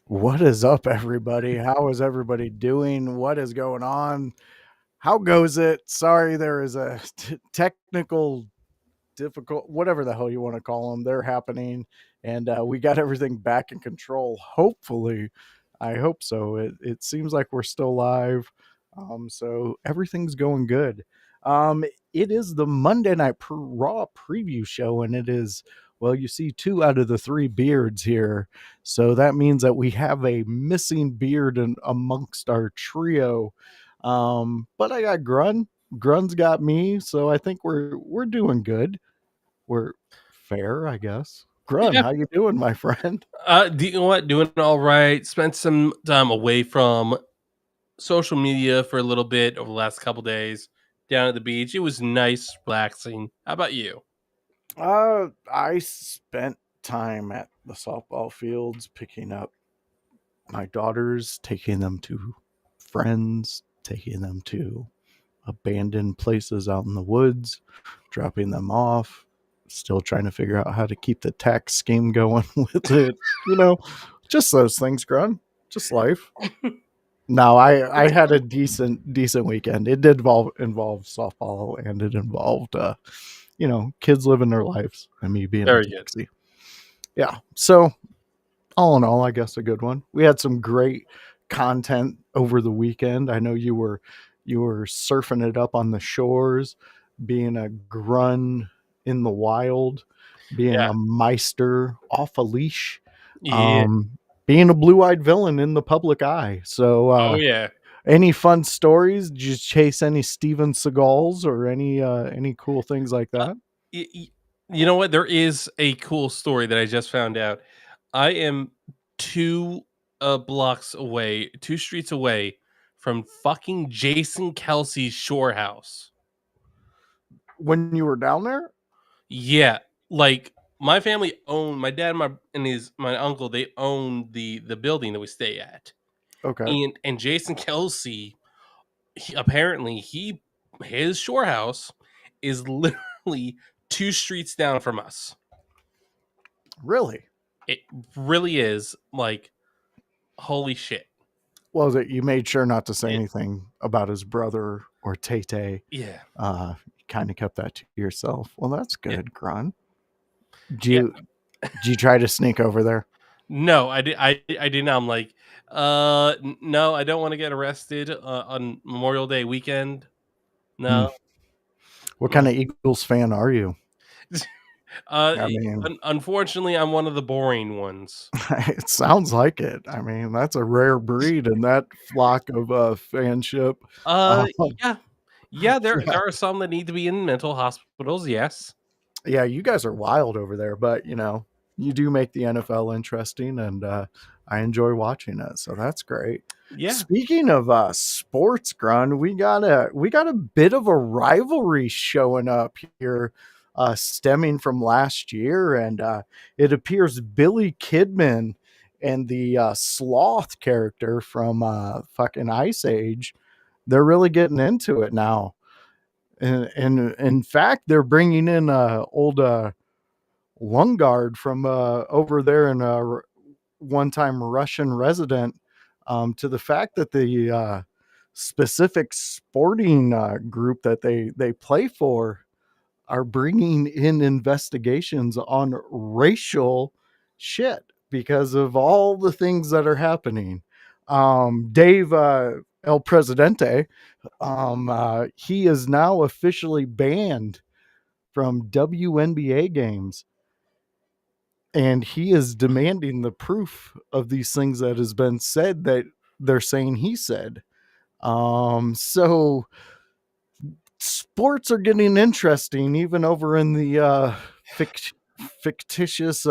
What is up, everybody? How is everybody doing? What is going on? How goes it? Sorry, there is a technical difficult, whatever the hell you want to call them. They're happening, and we got everything back in control. Hopefully, I hope so. It seems like we're still live, so everything's going good. Um, it is the Monday Night Raw preview show, and it is, well, you see two out of the three beards here, so that means that we have a missing beard amongst our trio. But I got Grun's got me, so I think we're doing good. We're fair, I guess. Grun, Yeah. how you doing, my friend? You know what? Doing all right. Spent some time away from social media for a little bit over the last couple days down at the beach. It was nice, relaxing. How about you? I spent time at the softball fields picking up my daughters, taking them to friends, taking them to abandoned places out in the woods, dropping them off, still trying to figure out how to keep the tax scheme going with it. You know, just those things, Grun. Just life. No, I had a decent weekend. It did involve softball, and it involved kids living their lives and me being a Very good. taxi. Yeah. So all in all, I guess a good one. We had some great content over the weekend. I know you were surfing it up on the shores, being a grun in the wild, being Yeah. a meister off a leash, Yeah. um, being a blue-eyed villain in the public eye. So Oh yeah. any fun stories? Did you chase any Steven Seagals or any cool things like Uh, that? y- y- you know what? There is a cool story that I just found out. I am two blocks away, two streets away from fucking Jason Kelsey's shore house. When you were down there? Yeah, like my family owned my dad, my uncle. They own the building that we stay at, Okay. and Jason Kelsey, apparently his shore house is literally two streets down from us. Really? It really is like holy shit. Well, that you made sure not to say It, anything about his brother or Tay. yeah, Kind of kept that to yourself. Well, that's yeah, good, Grun. Did yeah. you did you try to sneak over there? No, I did. I did not. I'm like, no, I don't want to get arrested on Memorial Day weekend. Hmm. No, What kind no. of Eagles fan are you? I E mean, unfortunately, I'm one of the boring ones. it sounds like it. I mean, that's a rare breed in that flock of fanship. Uh, Um, yeah. Yeah, yeah, there are some that need to be in mental hospitals, yes. yeah, you guys are wild over there, but you do make the NFL interesting, and I enjoy watching it. So that's great. Yeah. Speaking of sports, Grun, we got a bit of a rivalry showing up here, stemming from last year, and it appears Billy Kidman and the sloth character from fucking Ice Age, they're really getting into it now. And in fact, they're bringing in old Lungard from over there in one-time Russian resident, to the fact that the specific sporting group that they play for are bringing in investigations on racial shit because of all the things that are happening. Dave El Presidente, he is now officially banned from WNBA games, and he is demanding the proof of these things that has been said that they're saying he said. So sports are getting interesting even over in the fictitious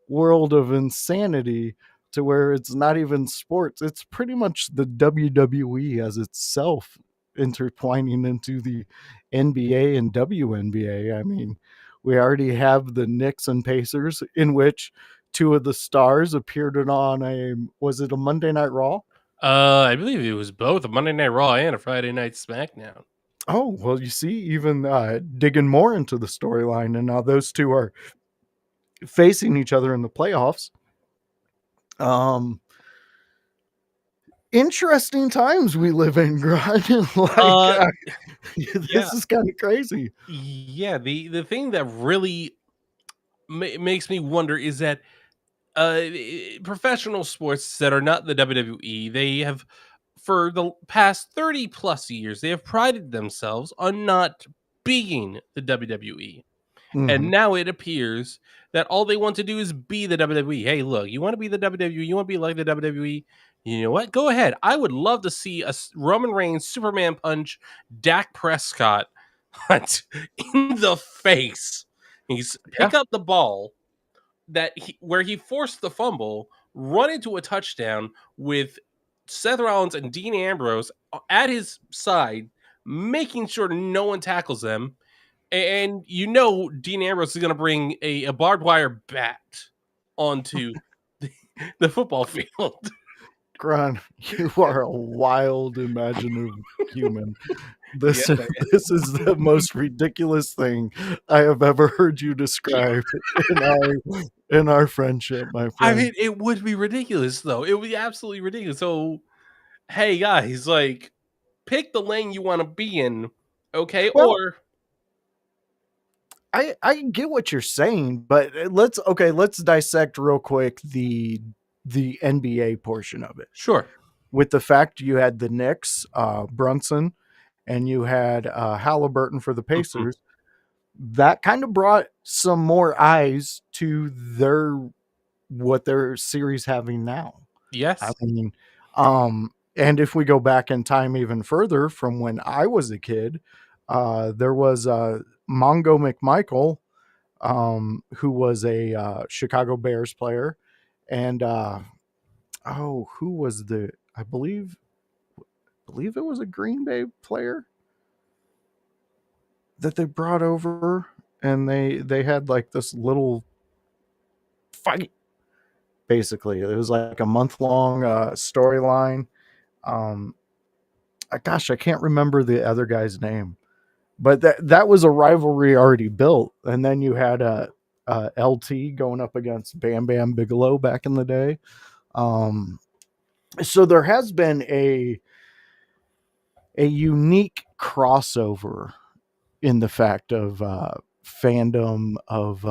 world of insanity, to where it's not even sports, it's pretty much the WWE as itself intertwining into the NBA and WNBA. I mean, we already have the Knicks and Pacers, in which two of the stars appeared on a, was it a Monday Night Raw? I believe it was both a Monday Night Raw and a Friday Night SmackDown. Oh, well, you see, even digging more into the storyline, and now those two are facing each other in the playoffs. Um, Interesting times we live in, Grud. like, Uh, yeah, this is kind of crazy. yeah. The thing that really makes me wonder is that professional sports that are not the WWE, they have for the past 30 plus years, they have prided themselves on not being the WWE. And Hmm. now it appears that all they want to do is be the WWE. Hey, look, you want to be the WWE? You want to be like the WWE? You know what? Go ahead. I would love to see a Roman Reigns Superman punch Dak Prescott in the face. He's Yeah. pick up the ball where he forced the fumble, run into a touchdown with Seth Rollins and Dean Ambrose at his side, making sure no one tackles them. And Dean Ambrose is going to bring a barbed wire bat onto the football field. Grun, you are a wild, imaginative human. Yes, This I this is the most ridiculous thing I have ever heard you describe in our friendship, my I friend. mean, it would be ridiculous, though. It would be absolutely ridiculous. So, hey, guys, like, pick the lane you want to be in, okay? Well, Or, I get what you're saying, but let's dissect real quick the NBA portion of it. sure. With the fact you had the Knicks, Brunson, and you had Halliburton for the Mhm. Pacers, that kind of brought some more eyes to their series having now. I Yes. mean, and if we go back in time even further from when I was a kid, there was Mongo McMichael, who was a Chicago Bears player, and who was I believe it was a Green Bay player that they brought over, and they had like this little fight. Basically, it was like a month long storyline. Um, Gosh, I can't remember the other guy's name, but that was a rivalry already built. And then you had LT going up against Bam Bam Bigelow back in the day. Um, so there has been a unique crossover in the fact of fandom of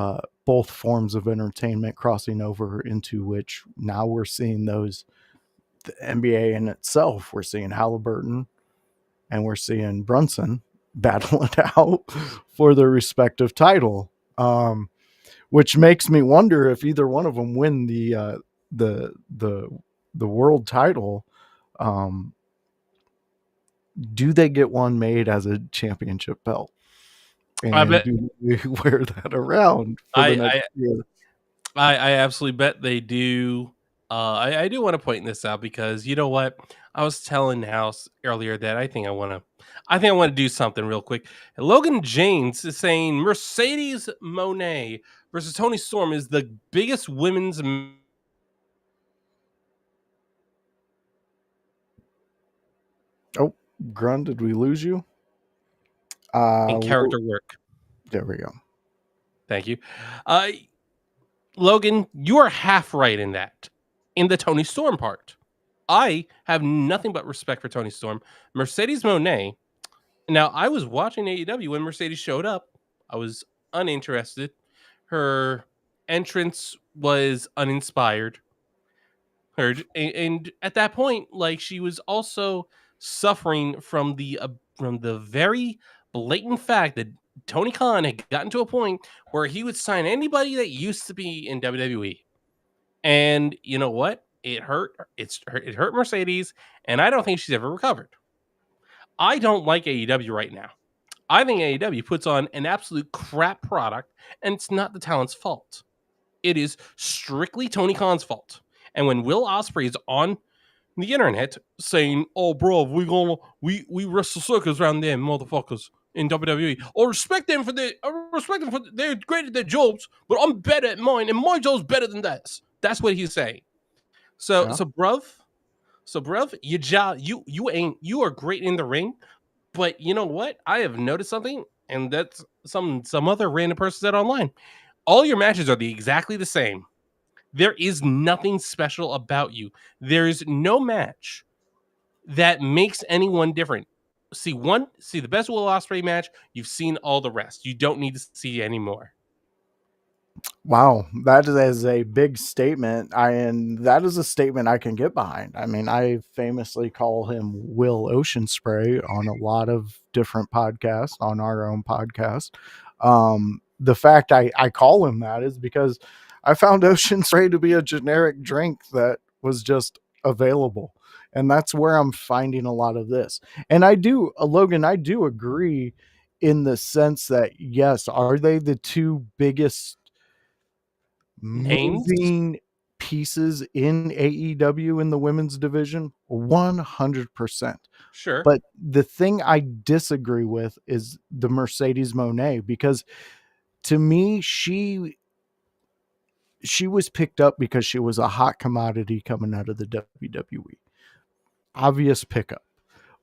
both forms of entertainment crossing over into which now we're seeing those the NBA in itself. We're seeing Halliburton and we're seeing Brunson battle it out for their respective title, which makes me wonder if either one of them win the the the world title. Um, do they get one made as a championship belt? I And bet do we wear that around for the I next I year? I absolutely bet they do. I do want to point this out because you know what? I was telling House earlier that I think I want to do something real quick. Logan James is saying Mercedes Monet versus Tony Storm is the biggest women's Oh, Grun, did we lose you? in character work. There we go. Thank you. Uh, Logan, you are half right in that, in the Tony Storm part. I have nothing but respect for Tony Storm. Mercedes Monet. Now, I was watching AEW when Mercedes showed up. I was uninterested. Her entrance was uninspired. And at that point, like she was also suffering from the very blatant fact that Tony Khan had gotten to a point where he would sign anybody that used to be in WWE. And you know what? It hurt. It hurt Mercedes, and I don't think she's ever recovered. I don't like AEW right now. I think AEW puts on an absolute crap product, and it's not the talent's fault. It is strictly Tony Khan's fault. And when Will Ospreay is on the internet saying, "Oh, bro, we wrestle circles around them motherfuckers in WWE. I respect them for they're great at their jobs, but I'm better at mine, and my job's better than that." That's what he's saying. So, Yeah. so, bruv, bruv, you are great in the ring, but you know what? I have noticed something, and that's some other random person said online. All your matches are exactly the same. There is nothing special about you. There is no match that makes anyone different. See the best Will Ospreay match. You've seen all the rest. You don't need to see any more. Wow, that is a big statement. And that is a statement I can get behind. I mean, I famously call him Will Ocean Spray on a lot of different podcasts, on our own podcast. The fact I call him that is because I found Ocean Spray to be a generic drink that was just available. And that's where I'm finding a lot of this. And I do, Logan, I do agree in the sense that, yes, are they the two biggest Names, moving pieces in AEW in the women's division? 100%. sure, But the thing I disagree with is the Mercedes Moné, because to me, she was picked up because she was a hot commodity coming out of the WWE. Obvious pickup.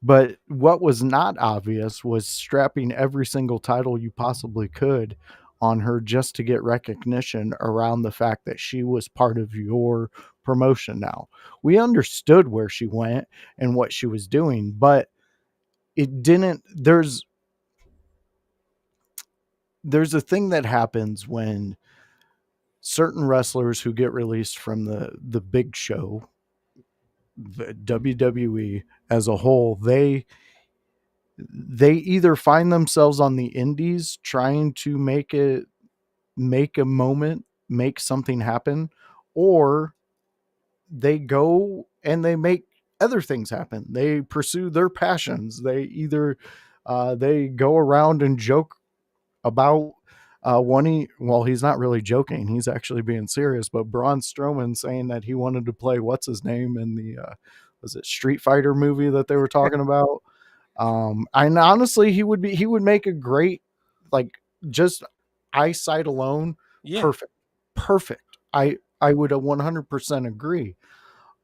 But what was not obvious was strapping every single title you possibly could on her just to get recognition around the fact that she was part of your promotion now. We understood where she went and what she was doing, but it didn't there's a thing that happens when certain wrestlers who get released from the big show, the WWE as a whole, they either find themselves on the indies trying to make a moment, make something happen, or they go and they make other things happen. They pursue their passions. They either they go around and joke about well, he's not really joking, he's actually being serious, but Braun Strowman saying that he wanted to play what's his name in the was it Street Fighter movie that they were talking about. And honestly, he would make a great, like, just eyesight alone, yeah, perfect, perfect. I would 100% agree.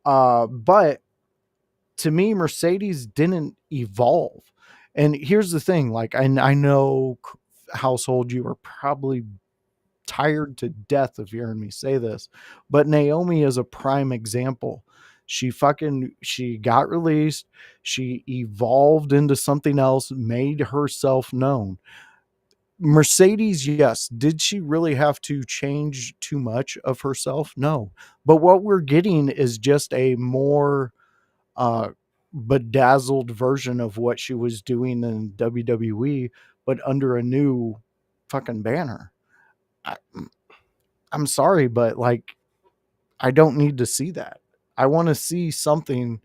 But to me, Mercedes didn't evolve. And here's the thing, like, I know, household, you are probably tired to death of hearing me say this, but Naomi is a prime example. She got released, she evolved into something else, made herself known. Mercedes, yes, did she really have to change too much of herself? No. But what we're getting is just a more uh bedazzled version of what she was doing in WWE, but under a new fucking banner. I, I'm sorry, but like, I don't need to see that. I want to see something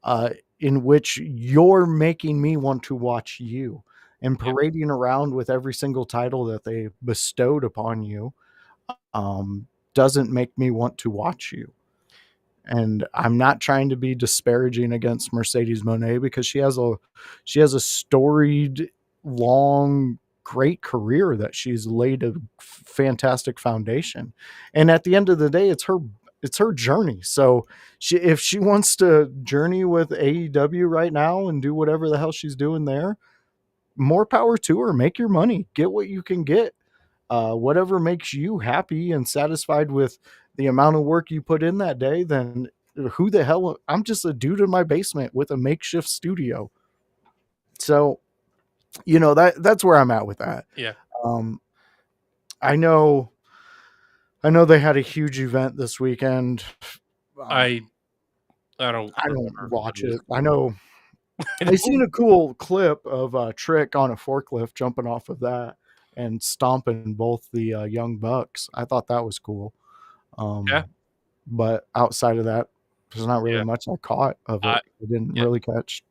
uh, in which you're making me want to watch you, and yeah, parading around with every single title that they bestowed upon you doesn't make me want to watch you. And I'm not trying to be disparaging against Mercedes Moné, because she has a storied, long, great career that she's laid a fantastic foundation. And at the end of the day, it's her journey. So if she wants to journey with AEW right now and do whatever the hell she's doing there, more power to her. Make your money, get what you can get. Whatever makes you happy and satisfied with the amount of work you put in that day, then who the hell? I'm just a dude in my basement with a makeshift studio. So, that's where I'm at with that. yeah. Um, I know, I know they had a huge event this weekend. I Um, I don't I don't remember what watch it was it. I called. know I I seen don't. a cool clip of Trick on a forklift jumping off of that and stomping both the young bucks. I thought that was cool. Yeah, But outside of that, there's not really yeah. much I caught of I it. I didn't yeah. really catch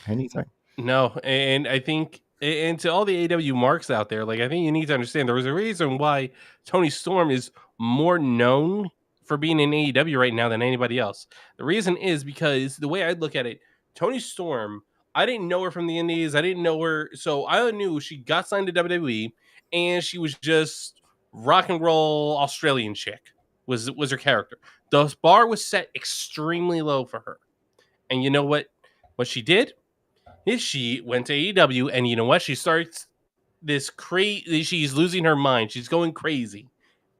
anything. No, and I think and to all the AW marks out there, like, I think you need to understand there was a reason why Tony Storm is more known for being in AEW right now than anybody else. The reason is because the way I look at it, Tony Storm, I didn't know her from the Indies. I didn't know her, so I knew she got signed to WWE, and she was just rock and roll Australian chick was her character. The bar was set extremely low for her, and you know what? What she did is she went to AEW, and you know what? She starts this crazy. She's losing her mind. She's going crazy,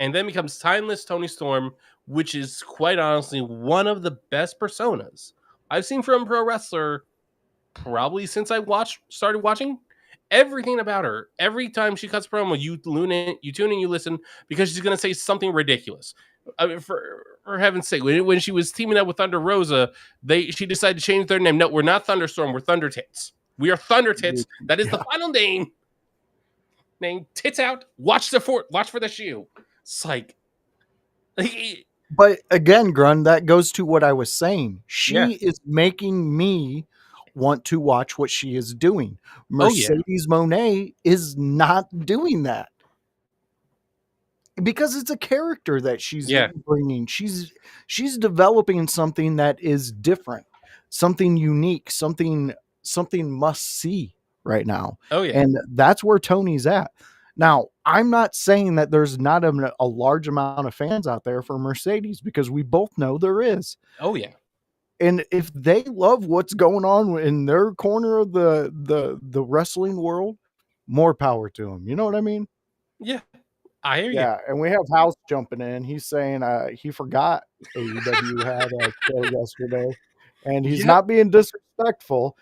and then becomes Timeless Tony Storm, which is quite honestly one of the best personas I've seen from a pro wrestler probably since I started watching. Everything about her, every time she cuts promo, you tune in, you listen because she's gonna say something ridiculous. I mean, for heaven's sake, when she was teaming up with Thunder Rosa, she decided to change their name. No, we're not Thunderstorm, we're Thunder Tits. We are Thunder Tits. That is the Yeah. final name. Name tits out. Watch for the shoe. It's like, But again, Grun, that goes to what I was saying. yeah. She is making me want to watch what she is doing. Oh yeah. Mercedes Monet is not doing that because it's a character that she's Yeah. bringing. She's developing something that is different, something unique, something must see right now. Oh yeah. And that's where Tony's at. Now, I'm not saying that there's not a large amount of fans out there for Mercedes, because we both know there is. Oh yeah. And if they love what's going on in their corner of the wrestling world, more power to them. You know what I mean? Yeah. I hear you. Yeah, and we have House jumping in. He's saying he forgot AEW had a show yesterday, and he's Yep. not being disrespectful.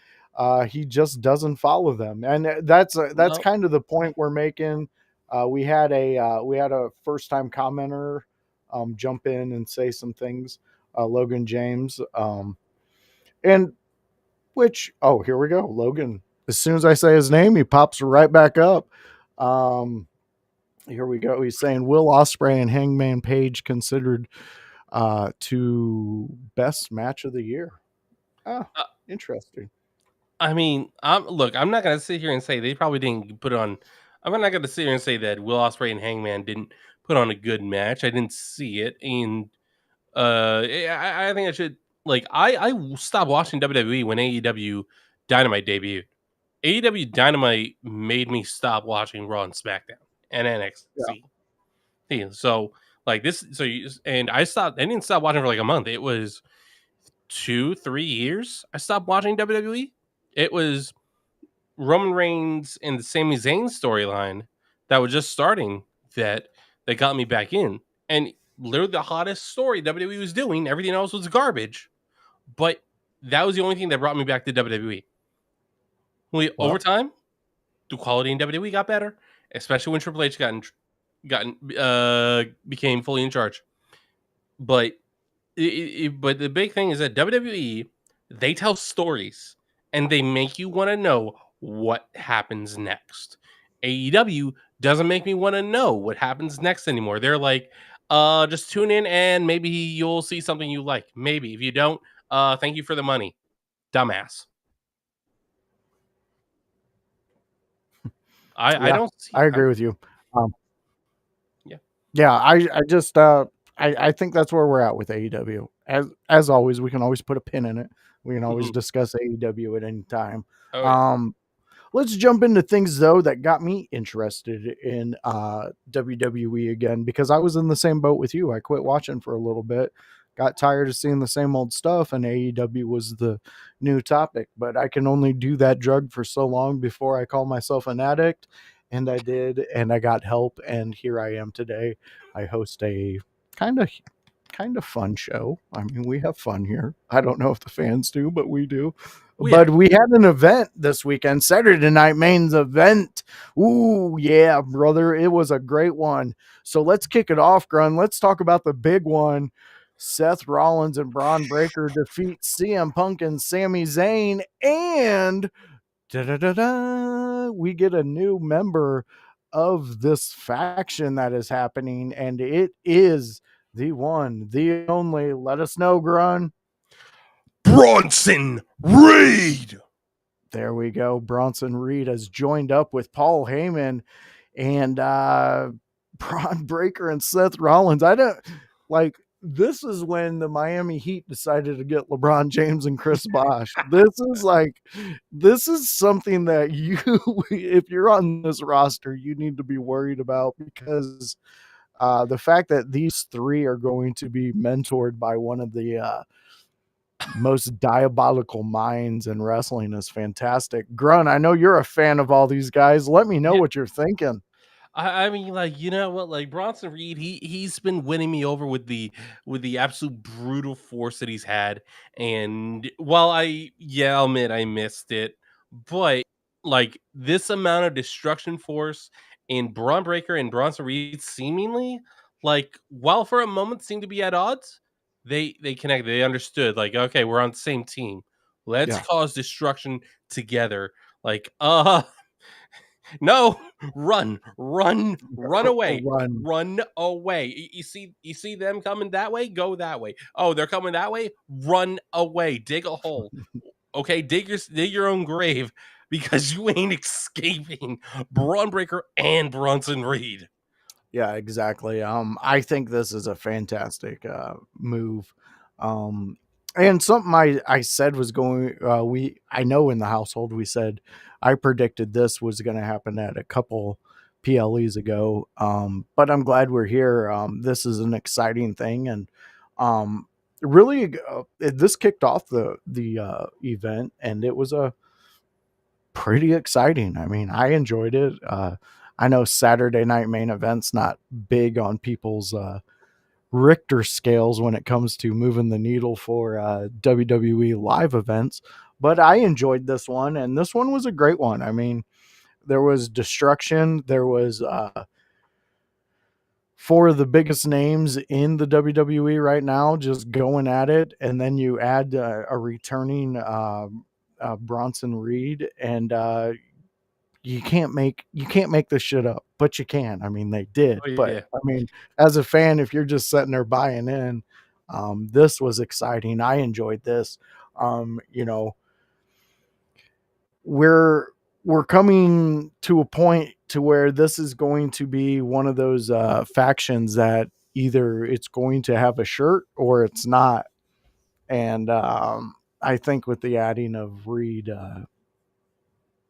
He just doesn't follow them, and that's No. kind of the point we're making. We had a first time commenter jump in and say some things. Logan James, and which here we go, Logan. As soon as I say his name, he pops right back up. Here we go. He's saying Will Ospreay and Hangman Page considered to best match of the year. Ah, Uh, interesting. I mean, I'm not gonna sit here and say they probably didn't put on. I'm not gonna sit here and say that Will Ospreay and Hangman didn't put on a good match. I didn't see it, and I think I should like I stopped watching WWE when AEW Dynamite debuted. AEW Dynamite made me stop watching Raw and SmackDown and Yeah. NXT. Yeah, so like this, so you and I stopped. I didn't stop watching for like a month. It was 2-3 years. I stopped watching WWE. It was Roman Reigns and the Sami Zayn storyline that was just starting that got me back in, and literally the hottest story WWE was doing. Everything else was garbage, but that was the only thing that brought me back to WWE. Over Well, time, the quality in WWE got better, especially when Triple H became fully in charge. But but the big thing is that WWE, they tell stories and they make you want to know what happens next. AEW doesn't make me want to know what happens next anymore. They're like, just tune in and maybe you'll see something you like. Maybe if you don't, thank you for the money, dumbass. I yeah, don't see. I agree with you. Um, Yeah. yeah, I just I think that's where we're at with AEW. As always, we can always put a pin in it. We can always discuss AEW at any time. Oh yeah. Um, let's jump into things though that got me interested in WWE again, because I was in the same boat with you. I quit watching for a little bit, got tired of seeing the same old stuff, and AEW was the new topic. But I can only do that drug for so long before I call myself an addict. And I did, and I got help, and here I am today. I host a kind of fun show. I mean, we have fun here. I don't know if the fans do, but we do. Oh yeah. But we had an event this weekend, Saturday Night Main's event. Ooh, yeah, brother. It was a great one. So let's kick it off, Grun. Let's talk about the big one. Seth Rollins and Braun Breaker defeat CM Punk and Sami Zayn. And we get a new member of this faction that is happening. And it is the one, the only. Let us know, Grun. Bronson Reed. There we go. Bronson Reed has joined up with Paul Heyman and Braun Breaker and Seth Rollins. I don't like this is when the Miami Heat decided to get LeBron James and Chris Bosh. This is something that you, if you're on this roster, you need to be worried about, because the fact that these three are going to be mentored by one of the most diabolical minds in wrestling is fantastic. Grun, I know you're a fan of all these guys. Let me know Yeah. what you're thinking. I mean, like, you know what? Like Bronson Reed, he's been winning me over with the absolute brutal force that he's had. And while I'll admit I missed it, but like this amount of destruction force in Braun Breaker and Bronson Reed seemingly, like, while for a moment seemed to be at odds, they connected. They understood, like, okay, we're on the same team. Let's Yeah. cause destruction together. Like, no, run away, Run. run away. You see them coming that way, go that way. Oh, they're coming that way, run away, dig a hole. Okay, dig your own grave because you ain't escaping Braun Breaker and Bronson Reed. Yeah, exactly. I think this is a fantastic move. Um, and something I said was going. I know in the household we said I predicted this was going to happen at a couple PLEs ago. But I'm glad we're here. This is an exciting thing, and um, really, this kicked off the event, and it was a pretty exciting. I mean, I enjoyed it. I know Saturday night main events not big on people's Richter scales when it comes to moving the needle for WWE live events, but I enjoyed this one, and this one was a great one. I mean, there was destruction. There was four of the biggest names in the WWE right now just going at it, and then you add a returning Bronson Reed, and you can't make this shit up, but you can. I mean, they did, Oh but yeah. I mean, as a fan, if you're just sitting there buying in, this was exciting. I enjoyed this. You know, we're we're coming to a point to where this is going to be one of those factions that either it's going to have a shirt or it's not. And I think with the adding of Reed,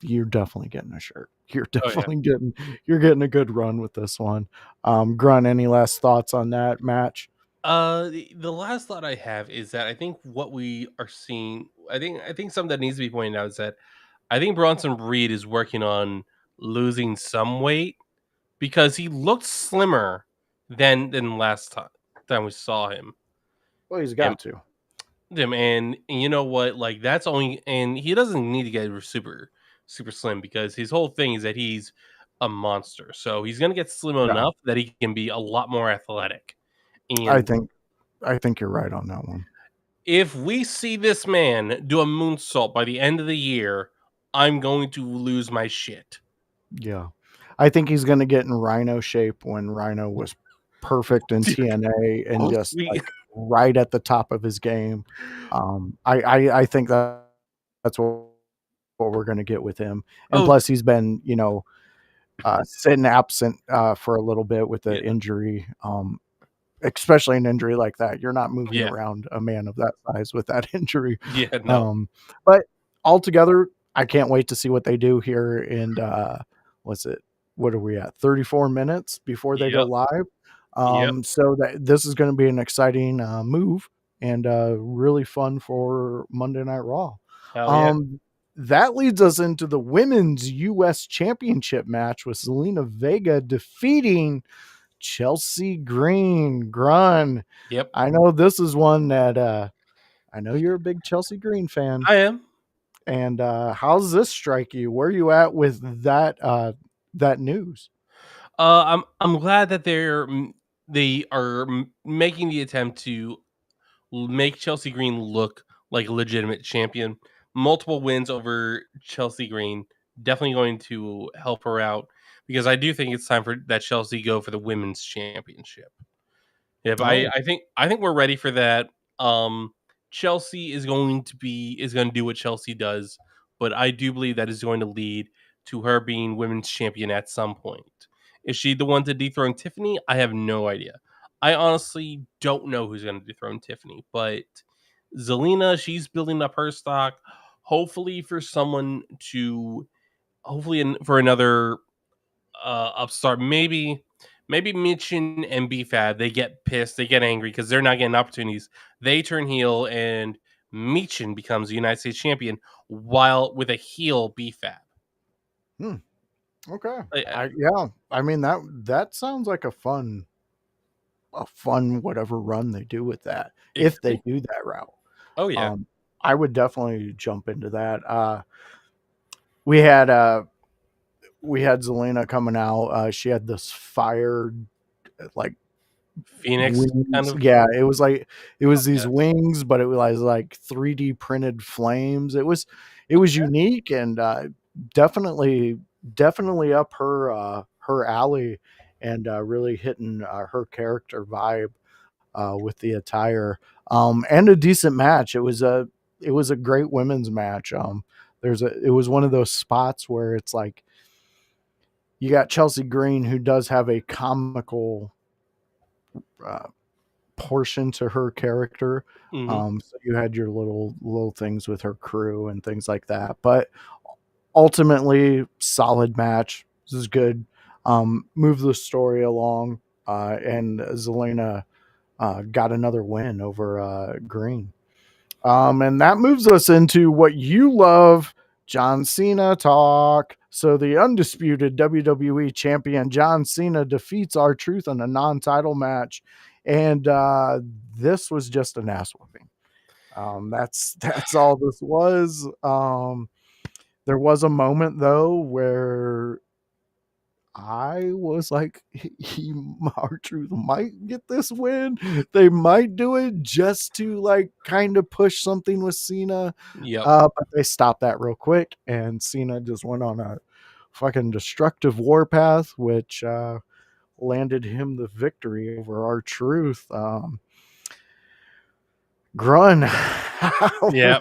you're definitely getting a shirt. You're Oh yeah. definitely getting a good run with this one. Grunt, any last thoughts on that match? The last thought I have is that I think what we are seeing, I think something that needs to be pointed out is that I think Bronson Reed is working on losing some weight because he looked slimmer than last time we saw him. Well, he's And got to. and you know what? Like that's only, and he doesn't need to get super slim because his whole thing is that he's a monster. So he's gonna get slim Yeah, enough that he can be a lot more athletic. I And think I think you're right on that one. if we see this man do a moonsault by the end of the year, I'm going to lose my shit. Yeah, I think he's gonna get in Rhino shape when Rhino was perfect in TNA and Oh, just sweet. like right at the top of his game. I think that's what we're gonna get with him. And Oh, plus, he's been sitting absent for a little bit with yeah, the injury. Especially an injury like that. You're not moving yeah, around a man of that size with that injury. yeah, no. But altogether, I can't wait to see what they do here in what's it? What are we at? 34 minutes before they go Yep, live. yep. So that this is going to be an exciting move and really fun for Monday Night Raw. Hell yeah. Um, that leads us into the women's US Championship match with Zelina Vega defeating Chelsea Green. Grun. Yep, I know this is one that I know you're a big Chelsea Green fan. I am. And how's this strike you? Where are you at with that news? I'm glad that they are making the attempt to make Chelsea Green look like a legitimate champion. Multiple wins over Chelsea Green, definitely going to help her out because I do think it's time for that Chelsea go for the women's championship. Yeah, but Oh, I think we're ready for that. Um, Chelsea is going to do what Chelsea does, but I do believe that is going to lead to her being women's champion at some point. Is she the one to dethrone Tiffany? I have no idea. I honestly don't know who's going to dethrone Tiffany, but Zelina, she's building up her stock. Hopefully for someone to, for another upstart. Maybe Michin and BFAB, they get pissed, they get angry because they're not getting opportunities. They turn heel and Michin becomes the United States champion while with a heel BFAB. hmm. Okay. I, I- Yeah. I mean that sounds like a fun whatever run they do with that it if could they be. do that route. Oh yeah, Um, I would definitely jump into that. We had uh we had Zelina coming out. She had this fire like Phoenix kind wings. of. Yeah, it was these Yeah. wings, but it was like 3D printed flames. It was unique and definitely definitely up her alley and really hitting her character vibe with the attire and a decent match. It was a great women's match. It was one of those spots where it's like you got Chelsea Green who does have a comical uh, portion to her character. Hmm. So you had your little things with her crew and things like that. But ultimately, solid match. This is good. Move the story along, and Zelina got another win over Green. And that moves us into what you love, John Cena talk. So the undisputed WWE champion John Cena defeats R-Truth in a non-title match, and this was just an ass whooping. That's all this was. There was a moment though where I was like, he R-Truth might get this win. They might do it just to like kind of push something with Cena. Yep. But they stopped that real quick, and Cena just went on a fucking destructive warpath, which landed him the victory over R-Truth. Grun, Yeah.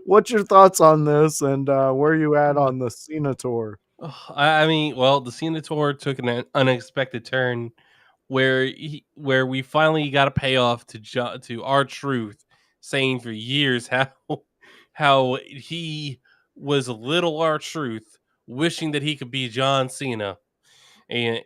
what's your thoughts on this, and where you at on the Cena tour? Ugh, I mean, well, the Cena tour took an unexpected turn where we finally got a payoff to our truth, saying for years how how he was a little our truth, wishing that he could be John Cena. And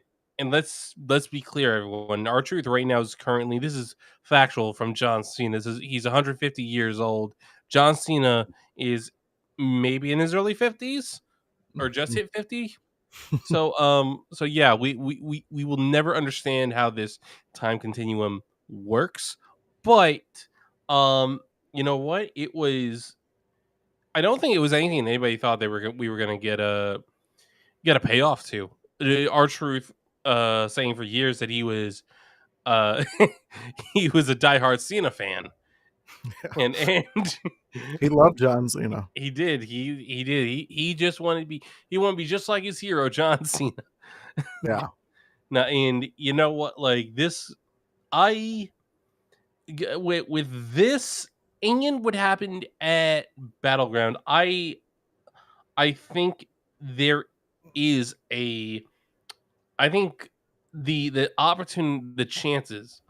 let's be clear, everyone. Our truth right now is currently, this is factual from John Cena. He's 150 years old. John Cena is maybe in his early 50s or just hit 50. So yeah, we will never understand how this time continuum works. But um you know what? It was, I don't think it was anything anybody thought we were going to get a payoff to. Our truth saying for years that he was uh he was a diehard Cena fan. And He loved John Cena. he did. He did. He just wanted to be, he wanted to be just like his hero John Cena. Yeah. Now, and you know what? Like this, I with this and what happened at Battleground, I think there is a, I think the chances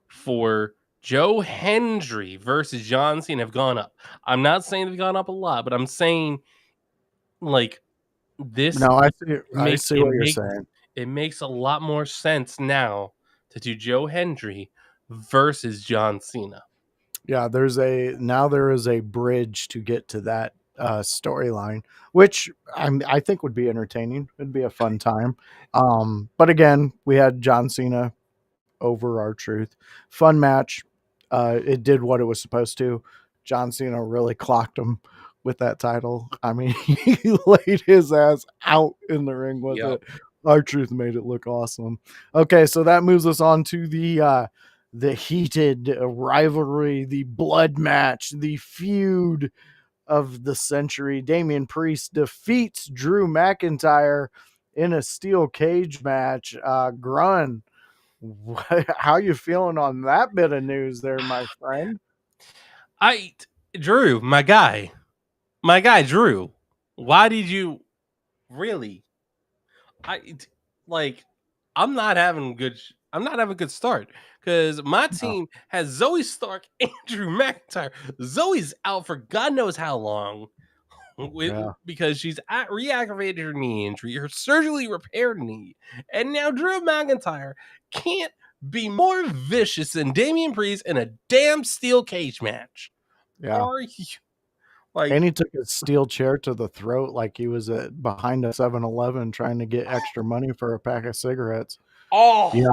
for Joe Hendry versus John Cena have gone up. I'm not saying they've gone up a lot, but I'm saying like this No, I makes see what you're saying. it makes a lot more sense now to do Joe Hendry versus John Cena. Yeah, there is a bridge to get to that storyline, which I think would be entertaining. It'd be a fun time. But again, we had John Cena over R-Truth. Fun match. It did what it was supposed to. John Cena really clocked him with that title. I mean, he laid his ass out in the ring with Yep. it. R-Truth made it look awesome. Okay, so that moves us on to the heated rivalry, the blood match, the feud of the century. Damian Priest defeats Drew McIntyre in a steel cage match. Grun, how you feeling on that bit of news there, my friend? I Drew, my guy Drew. Why did you really? I like. I'm not having a good start because my No. team has Zoe Stark, Andrew McIntyre. Zoe's out for God knows how long. Yeah. Because she's re-aggravated her knee injury, her surgically repaired knee, and now Drew McIntyre can't be more vicious than Damian Priest in a damn steel cage match. Yeah. Are you Like, And he took his steel chair to the throat like he was behind a 7-Eleven trying to get extra money for a pack of cigarettes. oh, Yeah.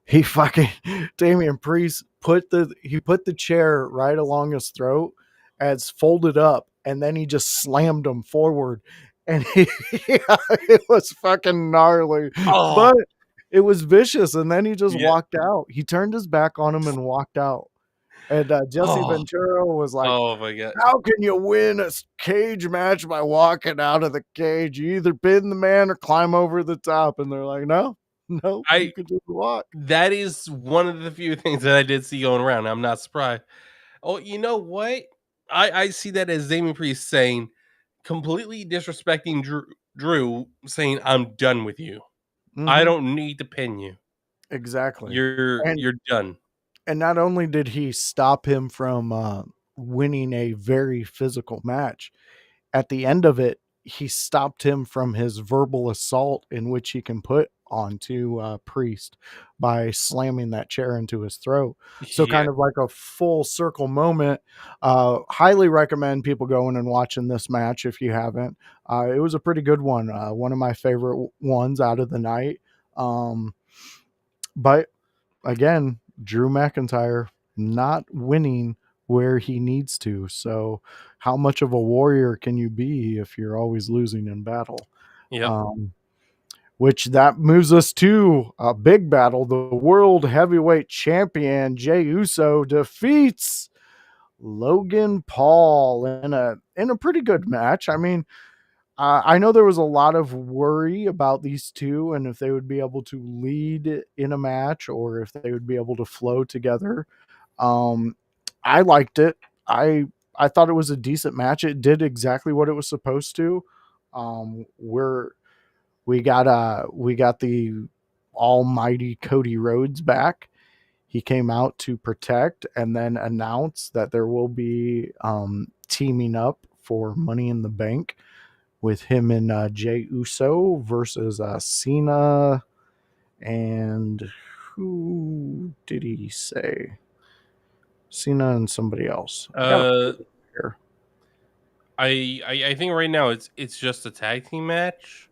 He fucking Damian Priest put the chair right along his throat as folded up, and then he just slammed him forward, and yeah, it was fucking gnarly, oh, but it was vicious. And then he just yeah, walked out. He turned his back on him and walked out. And Jesse oh, Ventura was like, oh my god. "How can you win a cage match by walking out of the cage? You either pin the man or climb over the top." And they're like, "No, no, I you can just walk." That is one of the few things that I did see going around. I'm not surprised. Oh, you know what? I see that as Damien Priest saying, completely disrespecting Drew, saying, "I'm done with you. I Mhm. don't need to pin you. Exactly. And You're done." not only did he stop him from, winning a very physical match, at the end of it, he stopped him from his verbal assault in which he can put onto, Priest by slamming that chair into his throat. So Yeah, kind of like a full circle moment. Highly recommend people going and watching this match if you haven't. It was a pretty good one of my favorite ones out of the night. Um, but again, Drew McIntyre not winning where he needs to. So, how much of a warrior can you be if you're always losing in battle? yep. Um, which that moves us to a big battle. The World Heavyweight Champion Jey Uso defeats Logan Paul in a pretty good match. I mean, I know there was a lot of worry about these two and if they would be able to lead in a match or if they would be able to flow together. Um, I liked it. I thought it was a decent match. It did exactly what it was supposed to. We're we got the almighty Cody Rhodes back. He came out to protect and then announce that there will be teaming up for Money in the Bank with him and Jey Uso versus Cena and who did he say? Cena and somebody else. I got Uh, it here. I think right now it's just a tag team match.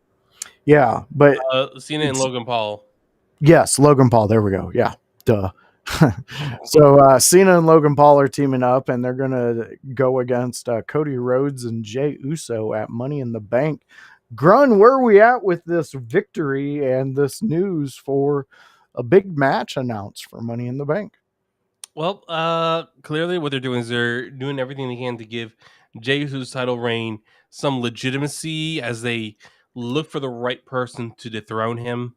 Yeah, but Cena and it's Logan Paul. yes, Logan Paul. There we go. Yeah, duh. Oh, So Cena and Logan Paul are teaming up, and they're gonna go against Cody Rhodes and Jey Uso at Money in the Bank. Grun, where are we at with this victory and this news for a big match announced for Money in the Bank? well, clearly what they're doing is they're doing everything they can to give Jey Uso's title reign some legitimacy as they look for the right person to dethrone him.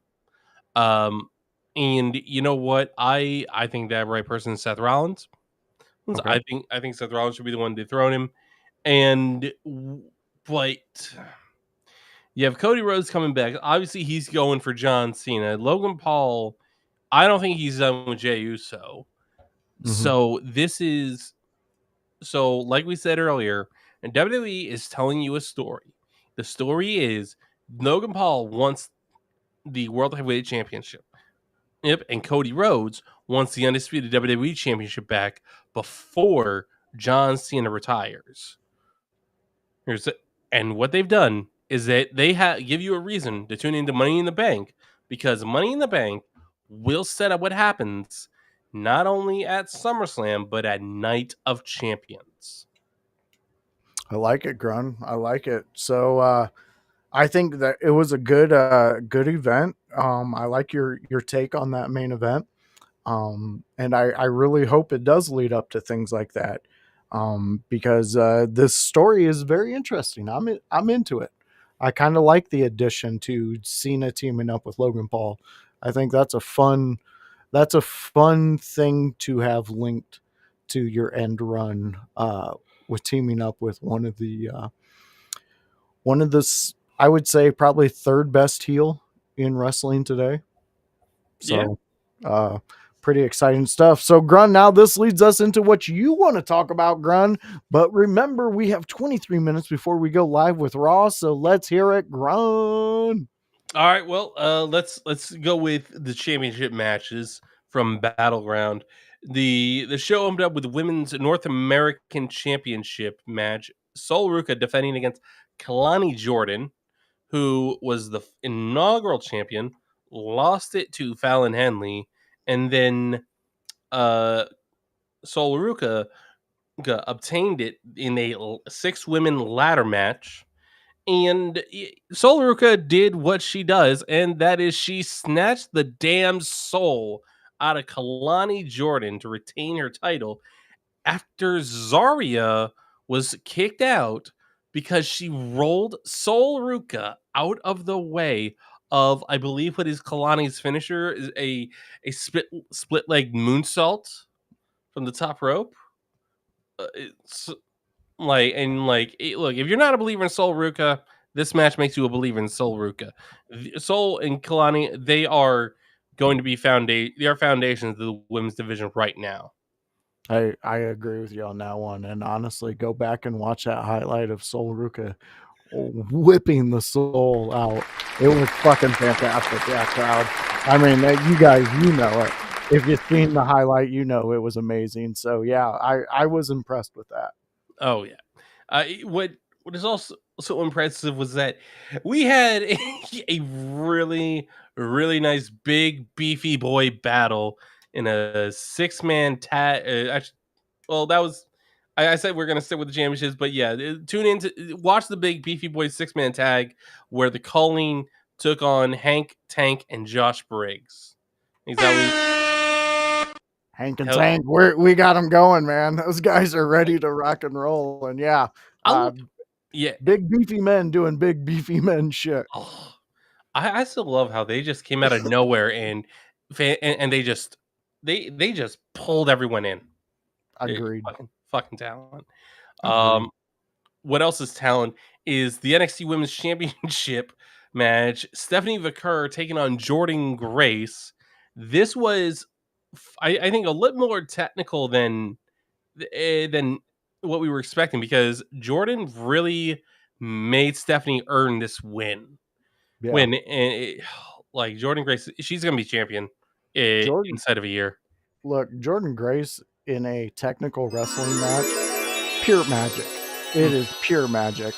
Um, and you know what? I think that right person is Seth Rollins. Okay. I think Seth Rollins should be the one to dethrone him. And but you have Cody Rhodes coming back. Obviously, he's going for John Cena. Logan Paul, I don't think he's done with Jey Uso. Hmm. So like we said earlier, and WWE is telling you a story. The story is Logan Paul wants the World Heavyweight Championship. Yep, and Cody Rhodes wants the undisputed WWE Championship back before John Cena retires. Here's the, and what they've done is that they give you a reason to tune into Money in the Bank because Money in the Bank will set up what happens not only at SummerSlam but at Night of Champions. I like it, Grun. I like it. So I think that it was a good event. I like your take on that main event. And I really hope it does lead up to things like that. Because this story is very interesting. I'm into it. I kind of like the addition to Cena teaming up with Logan Paul. I think that's a fun thing to have linked to your end run with teaming up with one of the I would say probably third best heel in wrestling today. Yeah. So, uh, pretty exciting stuff. So, Grun, now this leads us into what you want to talk about, Grun. But remember, we have 23 minutes before we go live with Raw. So let's hear it, Grun. All right. Well, let's go with the championship matches from Battleground. The show opened up with the Women's North American Championship match. Sol Ruca defending against Kalani Jordan, who was the inaugural champion, lost it to Fallon Henley, and then uh, Sol Ruca obtained it in a 6 women ladder match. And Sol Ruca did what she does, and that is she snatched the damn soul out of Kalani Jordan to retain her title after Zarya was kicked out because she rolled Sol Ruca out of the way of, I believe, what is Kalani's finisher, is a split leg moonsault from the top rope. It's look, if you're not a believer in Sol Ruca, this match makes you a believer in Sol Ruca. Sol and Kalani, they are going to be they are foundations of the women's division right now. I agree with you on that one. And honestly, go back and watch that highlight of Sol Ruca whipping the soul out. It was fucking fantastic, that crowd. I mean, you guys, you know it. If you've seen the highlight, you know it was amazing. So yeah, I was impressed with that. Oh yeah. What is also so impressive was that we had a really nice big beefy boy battle in a 6-man tag. Well, that was I said we're gonna stick with the championships, but yeah, tune in to watch the big beefy boys 6-man tag where the Colleen took on Hank, Tank, and Josh Briggs. Is that Hank and hell, Tank, we got them going, man. Those guys are ready to rock and roll. And yeah, I yeah. big beefy men doing big beefy men shit. Oh, I still love how they just came out of nowhere and they just pulled everyone in. Agreed. Fucking talent. Agreed. What else is talent is the NXT Women's Championship match. Stephanie Vaquer taking on Jordan Grace. This was, I think, a little more technical than what we were expecting because Jordan really made Stephanie earn this win. Yeah. Like Jordan Grace, she's gonna be champion Jordan, inside of a year. look, Jordan Grace in a technical wrestling match, pure magic. It is pure magic.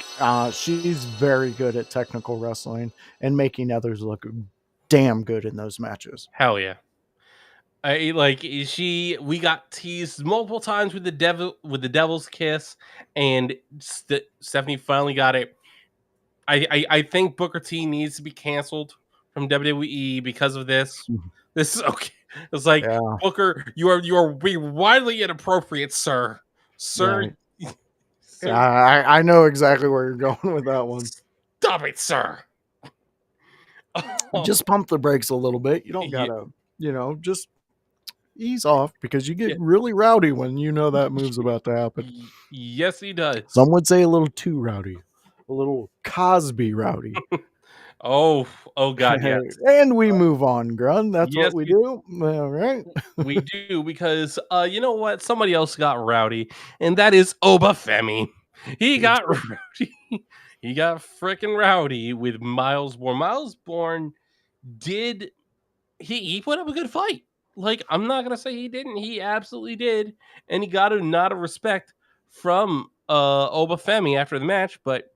She's very good at technical wrestling and making others look damn good in those matches. Hell yeah. We got teased multiple times with the devil's kiss, and Stephanie finally got it. I think Booker T needs to be canceled from WWE because of this. This is okay. It's like Yeah. Booker, you are being widely inappropriate, sir. Yeah. Sir, Yeah, sir, I know exactly where you're going with that one. stop it, sir. Oh, Just pump the brakes a little bit. You don't yeah, gotta, just ease off because you get yeah. really rowdy when you know that move's about to happen. Yes, he does. Some would say a little too rowdy, a little Cosby rowdy. Oh, oh God, yes. And we move on, Grun. That's Yes, what we do. All right. we do because you know what? Somebody else got rowdy, and that is Obafemi. He He got did. rowdy. He got freaking rowdy with Miles Bourne. Miles Bourne did he put up a good fight. Like, I'm not gonna say he didn't. He absolutely did, and he got a nod of respect from Obafemi after the match. But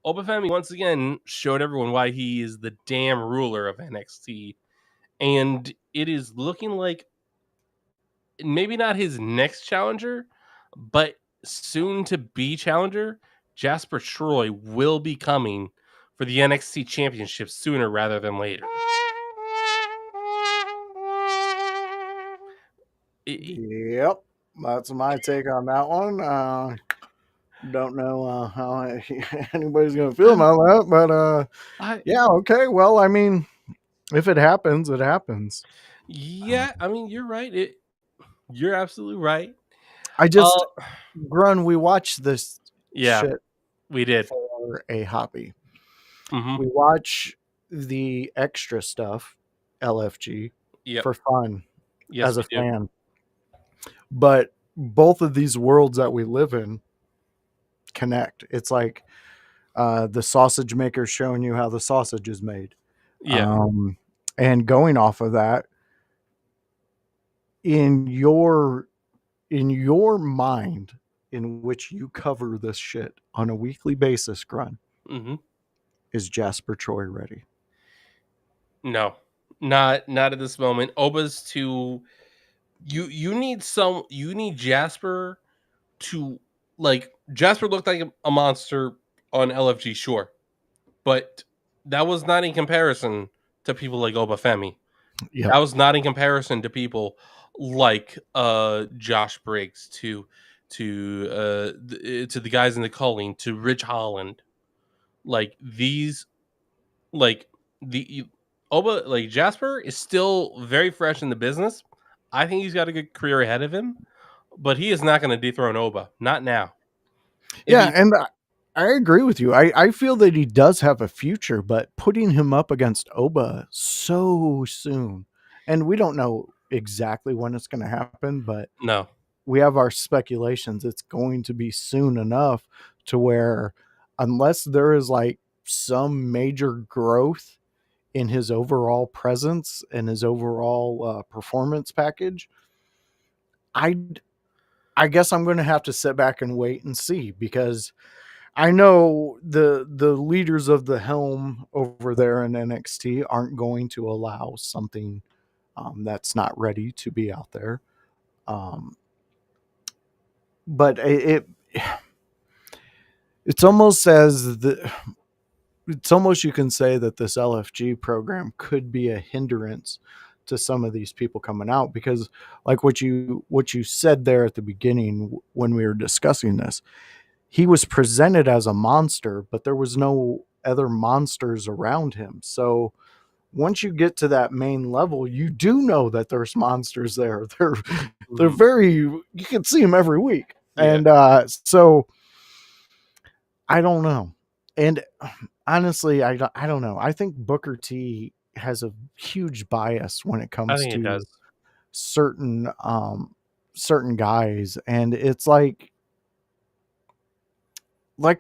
Obafemi once again showed everyone why he is the damn ruler of NXT, and it is looking like maybe not his next challenger, but soon to be challenger, Jasper Troy will be coming for the NXT championship sooner rather than later. Yep. That's my take on that one. Don't know how anybody's going to feel about that, but I yeah, okay. Well, I mean, if it happens, it happens. yeah, I mean you're right. You're absolutely right. I Uh just, Grun, we watch this yeah, shit we did. for a hobby. Hmm. We watch the extra stuff, LFG, Yep. for fun Yes, as a we do. fan. But both of these worlds that we live in connect. It's like the sausage maker showing you how the sausage is made. Yeah. Um, and going off of that, in your mind, in which you cover this shit on a weekly basis, Grun, Hmm. is Jasper Troy ready? No, not at this moment. Oba's too. You need Jasper to like Jasper looked like a monster on LFG, sure, but that was not in comparison to people like Obafemi. Yep. That was not in comparison to people like Josh Briggs, to the guys in the culling, to Rich Holland. Like these, like the Oba, like Jasper is still very fresh in the business. I think he's got a good career ahead of him, but he is not going to dethrone Oba. Not now. If Yeah, he and I agree with you. I feel that he does have a future, but putting him up against Oba so soon, and we don't know exactly when it's going to happen, but no, we have our speculations. It's going to be soon enough to where, unless there is like some major growth in his overall presence and his overall performance package, I I guess I'm going to have to sit back and wait and see, because I know the leaders of the helm over there in NXT aren't going to allow something that's not ready to be out there. Um, but it's almost as the it's almost, you can say that this LFG program could be a hindrance to some of these people coming out, because like what you said there at the beginning when we were discussing this, he was presented as a monster, but there was no other monsters around him. So once you get to that main level, you do know that there's monsters there. They're mhm, very, you can see them every week. yeah, And so I don't know. And honestly, I don't know. I think Booker T has a huge bias when it I comes think it does. to certain certain guys, and it's like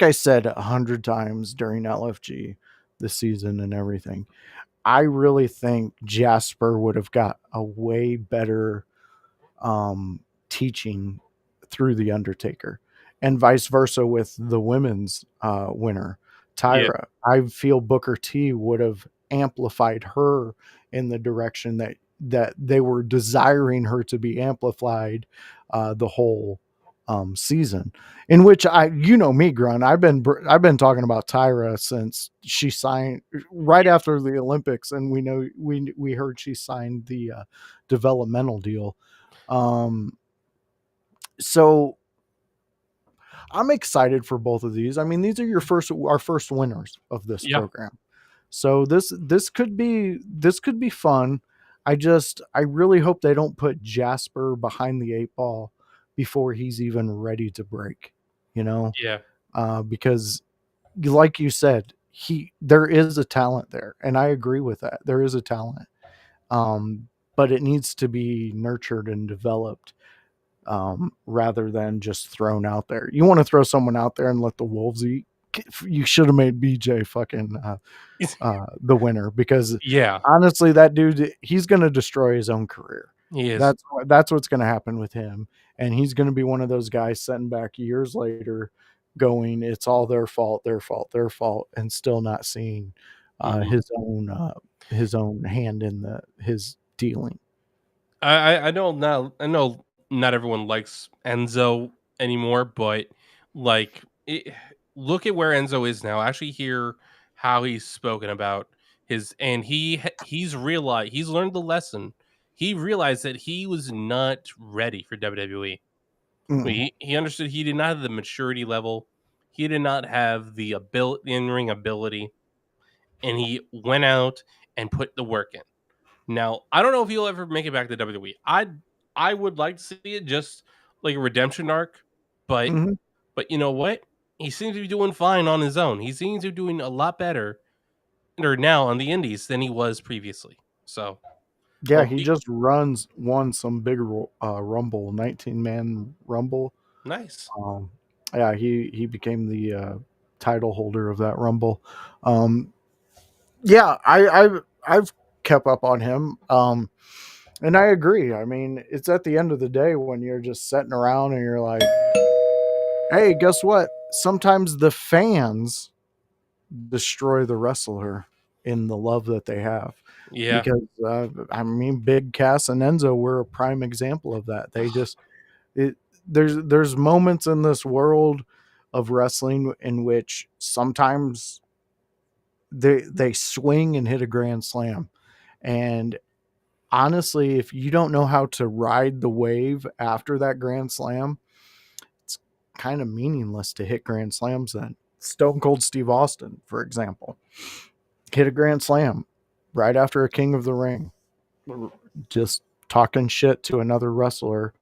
I said 100 times during LFG this season and everything. I really think Jasper would have got a way better um, teaching through the Undertaker, and vice versa with the women's winner, Yeah, Tyra. I feel Booker T would have amplified her in the direction that they were desiring her to be amplified the whole season. In which you know me, Grun. I've been talking about Tyra since she signed right after the Olympics, and we heard she signed the developmental deal. um, so I'm excited for both of these. I mean, these are our first winners of this yeah, program. So this could be fun. I really hope they don't put Jasper behind the eight ball before he's even ready to break, you know, yeah. because like you said, there is a talent there, and I agree with that. There is a talent, but it needs to be nurtured and developed, rather than just thrown out there. You want to throw someone out there and let the wolves eat? You should have made BJ fucking the winner, because Yeah, honestly, that dude, he's going to destroy his own career. he is. That's what's going to happen with him, and he's going to be one of those guys sitting back years later, going, "It's all their fault, their fault, their fault," and still not seeing Mhm. his own hand in the his dealing. I know not everyone likes Enzo anymore, but like look at where Enzo is now. Actually, hear how he's spoken about his, and he's learned the lesson. He realized that he was not ready for WWE. Mm-mm. He understood he did not have the maturity level. He did not have the ability, in ring ability, and he went out and put the work in. Now, I don't know if he'll ever make it back to WWE. I would like to see it just like a redemption arc, but Mm-hmm. you know what? He seems to be doing fine on his own. He seems to be doing a lot better or now on the indies than he was previously. So, Yeah, well, he just won some big rumble, 19-man rumble. nice. Um, yeah, he became the title holder of that rumble. Um, yeah, I've kept up on him, and I agree. I mean, it's at the end of the day when you're just sitting around and you're like, Hey, guess what? Sometimes the fans destroy the wrestler in the love that they have. Yeah. Because I mean, Big Cass and Enzo were a prime example of that. They just it there's moments in this world of wrestling in which sometimes they swing and hit a grand slam. And honestly, if you don't know how to ride the wave after that grand slam, it's kind of meaningless to hit grand slams then. Stone Cold Steve Austin, for example, hit a grand slam right after a King of the Ring, just talking shit to another wrestler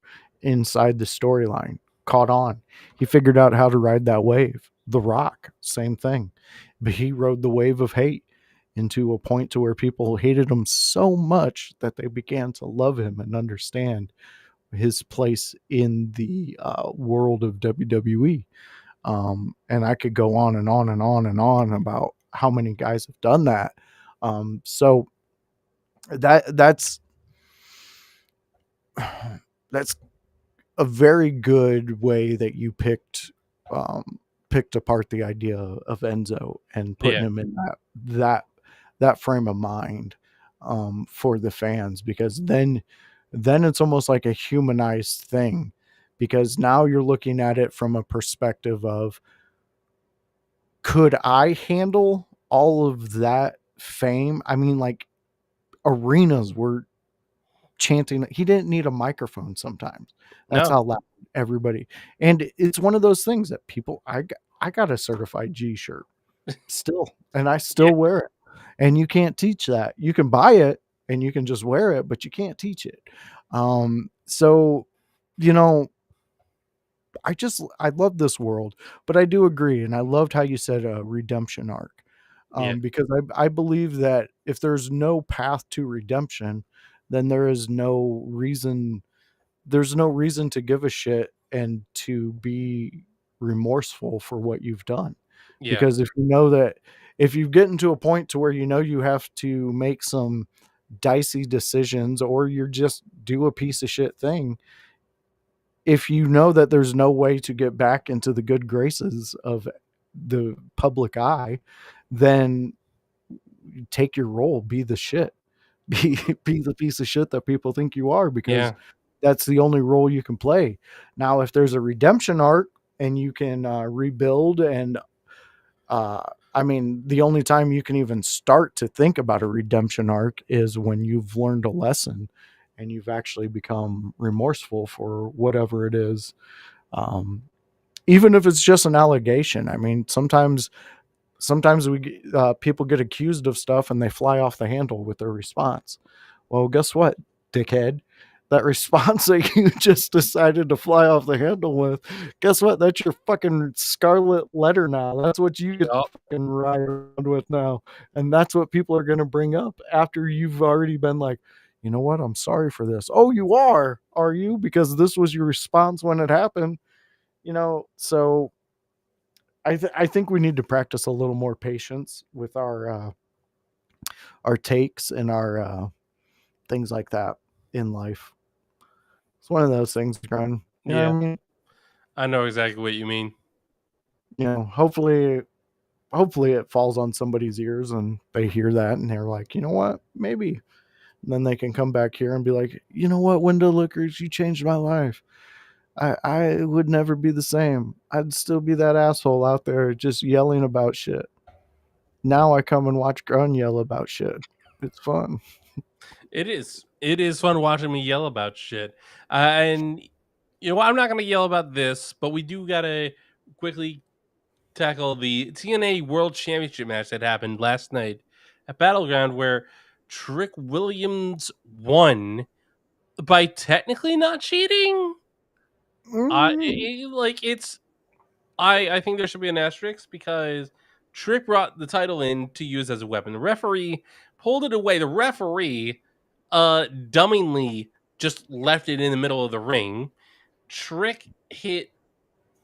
inside the storyline. Caught on. He figured out how to ride that wave. The Rock, same thing. But he rode the wave of hate into a point to where people hated him so much that they began to love him and understand his place in the world of WWE. And I could go on and on and on and on about how many guys have done that. So that's that's a very good way that you picked apart the idea of Enzo and putting Yeah. him in that that frame of mind for the fans, because then it's almost like a humanized thing, because now you're looking at it from a perspective of, could I handle all of that fame? I mean, like, arenas were chanting. He didn't need a microphone sometimes. That's No. how loud everybody. And it's one of those things that people, I got a certified G shirt still, and I Yeah. still wear it. And you can't teach that. You can buy it and you can just wear it, but you can't teach it. So, you know, I love this world, but I do agree, and I loved how you said a redemption arc, Yeah. because I believe that if there's no path to redemption, then there's no reason to give a shit and to be remorseful for what you've done. Yeah. Because if you know that, if you get into a point to where you know you have to make some dicey decisions, or you're just do a piece of shit thing, if you know that there's no way to get back into the good graces of the public eye, then take your role, be the shit. Be the piece of shit that people think you are, because Yeah. that's the only role you can play. Now, if there's a redemption arc and you can rebuild, and uh, I mean, the only time you can even start to think about a redemption arc is when you've learned a lesson and you've actually become remorseful for whatever it is. Um, Even if it's just an allegation. I mean, sometimes people get accused of stuff and they fly off the handle with their response. Well, guess what, dickhead? That response that you just decided to fly off the handle with, guess what? That's your fucking scarlet letter now. That's what you get to Yup. fucking ride around with now. And that's what people are going to bring up after you've already been like, you know what? I'm sorry for this. Oh, you are you? Because this was your response when it happened. So I think we need to practice a little more patience with our takes and our things like that in life. It's one of those things, Glenn. You know what Yeah. I mean? I know exactly what you mean. Hopefully it falls on somebody's ears and they hear that and they're like, you know what, maybe. And then they can come back here and be like, you know what, window lookers, you changed my life. I would never be the same. I'd still be that asshole out there just yelling about shit. Now I come and watch Grun yell about shit. It's fun. It is. It is fun watching me yell about shit. And you know what? I'm not gonna yell about this, but we do gotta quickly tackle the TNA World Championship match that happened last night at Battleground, where Trick Williams won by technically not cheating. Mm, Like I think there should be an asterisk because Trick brought the title in to use as a weapon. The referee pulled it away. The referee dumbingly just left it in the middle of the ring. Trick hit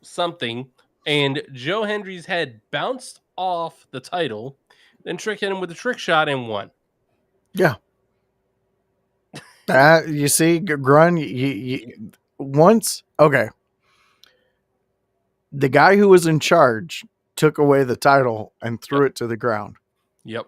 something and Joe Hendry's head bounced off the title. Then Trick hit him with a trick shot and won. yeah. That you see, Grun. Once okay. The guy who was in charge took away the title and Yep. threw it to the ground. Yep.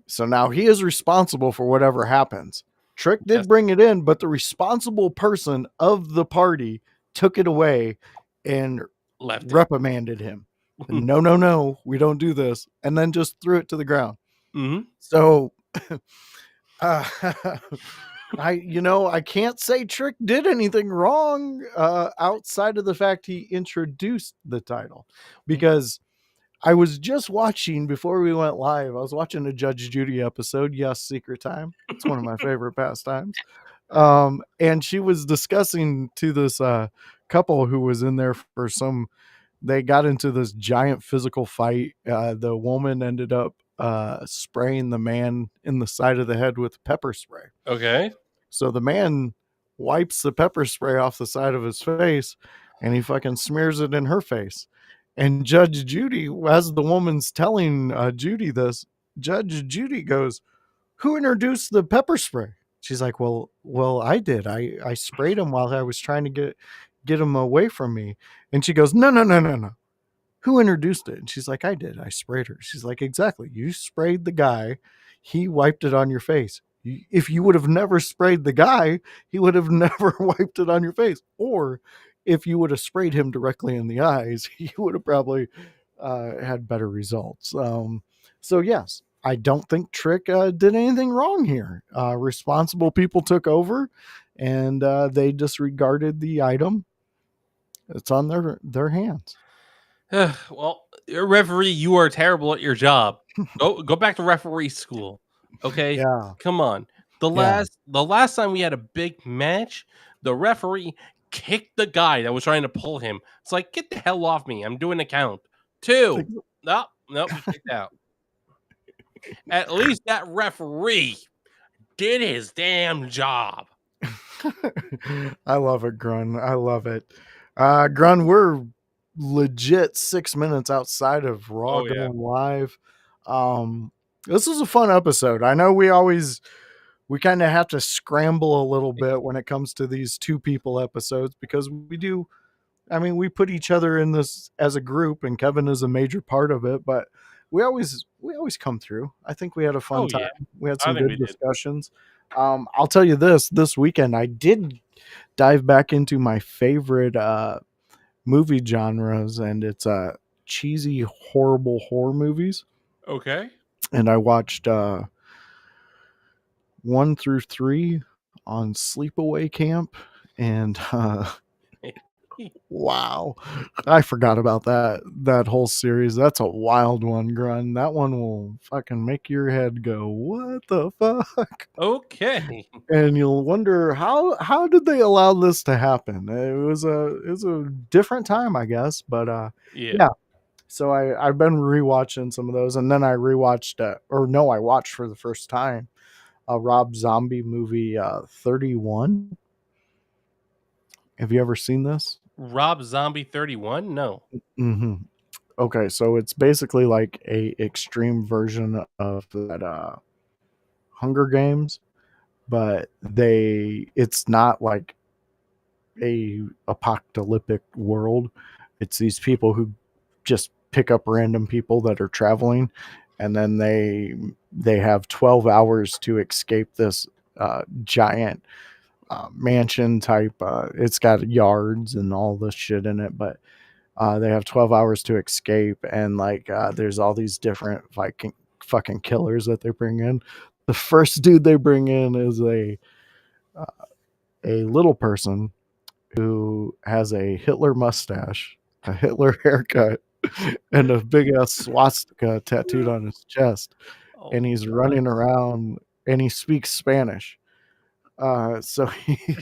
So now he is responsible for whatever happens. Trick Yes. did bring it in, but the responsible person of the party took it away and Left it. reprimanded him. No, no, no, we don't do this. And then just threw it to the ground. Hmm. So uh, I can't say Trick did anything wrong outside of the fact he introduced the title, because I was just watching before we went live. I was watching a Judge Judy episode. Yes, Secret Time. It's one of my favorite pastimes. And she was discussing to this couple who was in there for some. They got into this giant physical fight. The woman ended up spraying the man in the side of the head with pepper spray. Okay. So the man wipes the pepper spray off the side of his face and he fucking smears it in her face. And Judge Judy, as the woman's telling Judy this, Judge Judy goes, "Who introduced the pepper spray?" She's like, "Well, I did. I sprayed him while I was trying to get him away from me." And she goes, "No, no, no, no, no. Who introduced it?" And she's like, "I did. I sprayed her." She's like, "Exactly. You sprayed the guy. He wiped it on your face. If you would have never sprayed the guy, he would have never wiped it on your face. Or if you would have sprayed him directly in the eyes, he would have probably had better results." So, yes, I don't think Trick did anything wrong here. Responsible people took over and they disregarded the item. It's on their hands. Well, referee, you are terrible at your job. Go back to referee school. Okay? Yeah. Come on. The Yeah. last time we had a big match, the referee kicked the guy that was trying to pull him. It's like, get the hell off me. I'm doing a count. Two. Nope, nope, you kicked out. At least that referee did his damn job. I love it, Grun. I love it. Grun, we're legit 6 minutes outside of Raw Oh yeah. going live. This was a fun episode. I know we kind of have to scramble a little bit when it comes to these two people episodes, because we do. I mean, we put each other in this as a group, and Kevin is a major part of it. But we always come through. I think we had a fun Oh time. yeah. We had I some think good we did. discussions. I'll tell you this weekend I did dive back into my favorite movie genres, and it's cheesy, horrible horror movies. Okay. And I watched 1 through 3 on Sleepaway Camp, and wow, I forgot about that whole series. That's a wild one, Grun. That one will fucking make your head go, "What the fuck?" Okay. And you'll wonder how did they allow this to happen? It was a different time, I guess, but Yeah. yeah. So I've been rewatching some of those, and then I rewatched or no, I watched for the first time a Rob Zombie movie, 31. Have you ever seen this? Rob Zombie 31? No. Hmm. Okay, so it's basically like a extreme version of that Hunger Games, but it's not like a apocalyptic world. It's these people who just pick up random people that are traveling, and then they have 12 hours to escape this giant mansion type. It's got yards and all this shit in it, but they have 12 hours to escape, and like there's all these different Viking fucking killers that they bring in. The first dude they bring in is a little person who has a Hitler mustache, a Hitler haircut, and a big ass swastika tattooed on his chest, Oh and my he's god. running around and he speaks Spanish. So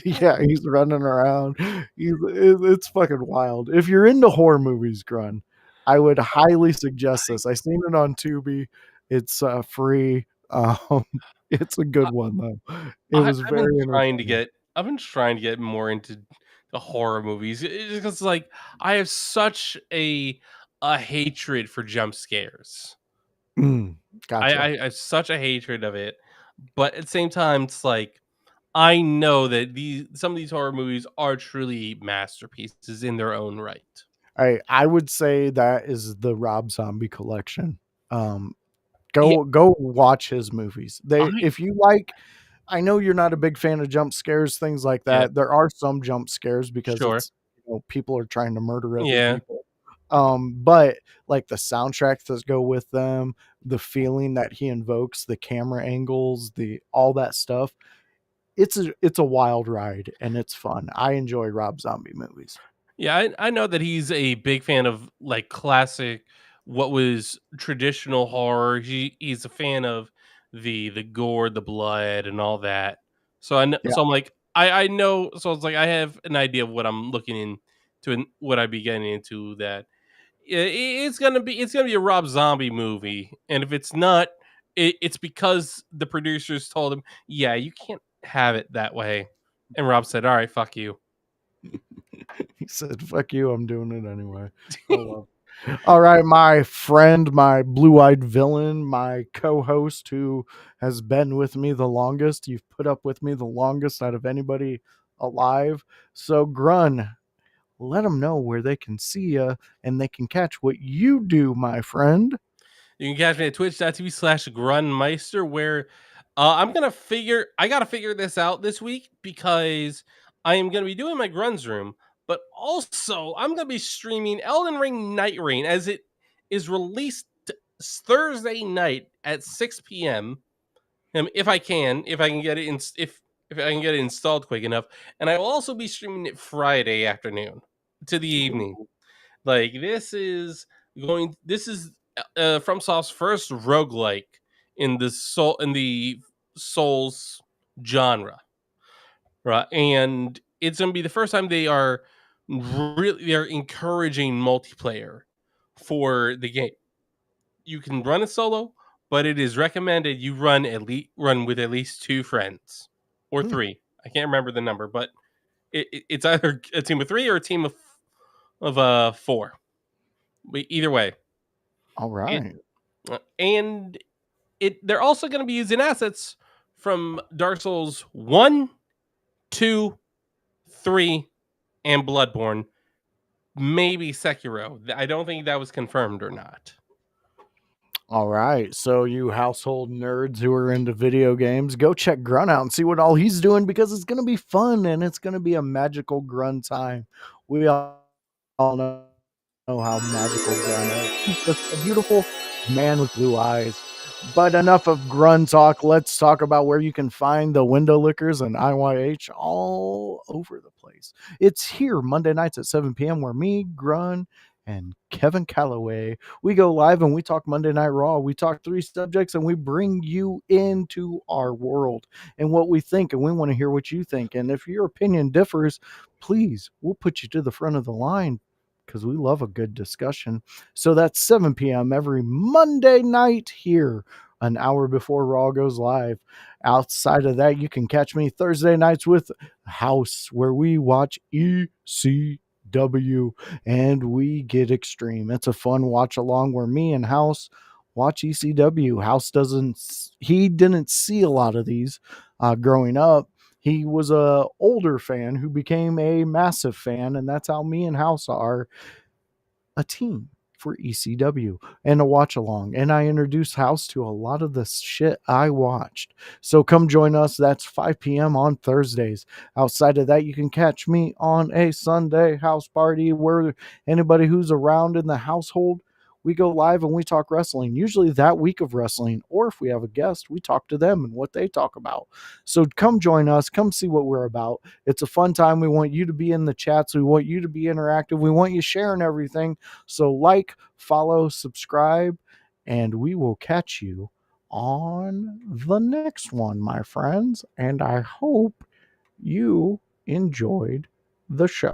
yeah, he's running around. It's fucking wild. If you're into horror movies, Grun, I would highly suggest this. I seen it on Tubi. It's free. It's a good one though. It was I've been very trying to entertaining. get I've been trying to get more into the horror movies. It's because like I have such a hatred for jump scares. Mm, I, gotcha. I have such a hatred of it, but at the same time, it's like I know that these some of these horror movies are truly masterpieces in their own right. I would say that is the Rob Zombie collection. Um, Yeah, go watch his movies. They I if you like, I know you're not a big fan of jump scares, things like yeah, that. There are some jump scares because sure. it's, people are trying to murder other Yeah. people. But like the soundtracks that go with them, the feeling that he invokes, the camera angles, the all that stuff, it's a wild ride and it's fun. I enjoy Rob Zombie movies. Yeah, I know that he's a big fan of like classic, what was traditional horror. He's a fan of the gore, the blood, and all that. So I know, Yeah. so I'm like I know. So it's like I have an idea of what I'm looking into and what I'd be getting into. That it's gonna be a Rob Zombie movie, and if it's not, it's because the producers told him, yeah, you can't have it that way, and Rob said, all right, fuck you. He said, "Fuck you, I'm doing it anyway." I love All right, my friend, my blue-eyed villain, my co-host who has been with me the longest. You've put up with me the longest out of anybody alive. So, Grun, let them know where they can see you and they can catch what you do, my friend. You can catch me at twitch.tv/grunmeister, where I gotta figure this out this week because I am gonna be doing my Grun's room, but also I'm gonna be streaming Elden Ring Night Rain as it is released Thursday night at 6 p.m. If I can get it if I can get it installed quick enough. And I will also be streaming it Friday afternoon to the evening. Like this is FromSoft's first roguelike in the Souls genre, right? And it's gonna be the first time they're encouraging multiplayer for the game. You can run it solo, but it is recommended you run with at least two friends or Hmm, three. I can't remember the number, but it's either a team of three or a team of four. But either way, all it right. and it they're also going to be using assets from Dark Souls 1, 2, 3, and Bloodborne. Maybe Sekiro. I don't think that was confirmed or not. All right. So, you household nerds who are into video games, go check Grun out and see what all he's doing because it's going to be fun and it's going to be a magical Grun time. We all know how magical Grun is. He's just a beautiful man with blue eyes. But enough of Grun talk. Let's talk about where you can find the window lickers and IYH all over the place. It's here Monday nights at 7 p.m. where me, Grun, and Kevin Kalloway, we go live and we talk Monday Night Raw. We talk three subjects and we bring you into our world and what we think. And we want to hear what you think. And if your opinion differs, please, we'll put you to the front of the line because we love a good discussion. So that's 7 p.m. every Monday night here, an hour before Raw goes live. Outside of that, you can catch me Thursday nights with House, where we watch ECW and we get extreme. It's a fun watch along where me and House watch ECW. House he didn't see a lot of these growing up. He was a older fan who became a massive fan, and that's how me and House are a team for ECW and a watch along. And I introduced House to a lot of the shit I watched. So come join us. That's 5 p.m. on Thursdays. Outside of that, you can catch me on a Sunday house party where anybody who's around in the household, we go live and we talk wrestling, usually that week of wrestling. Or if we have a guest, we talk to them and what they talk about. So come join us. Come see what we're about. It's a fun time. We want you to be in the chats. We want you to be interactive. We want you sharing everything. So like, follow, subscribe, and we will catch you on the next one, my friends. And I hope you enjoyed the show.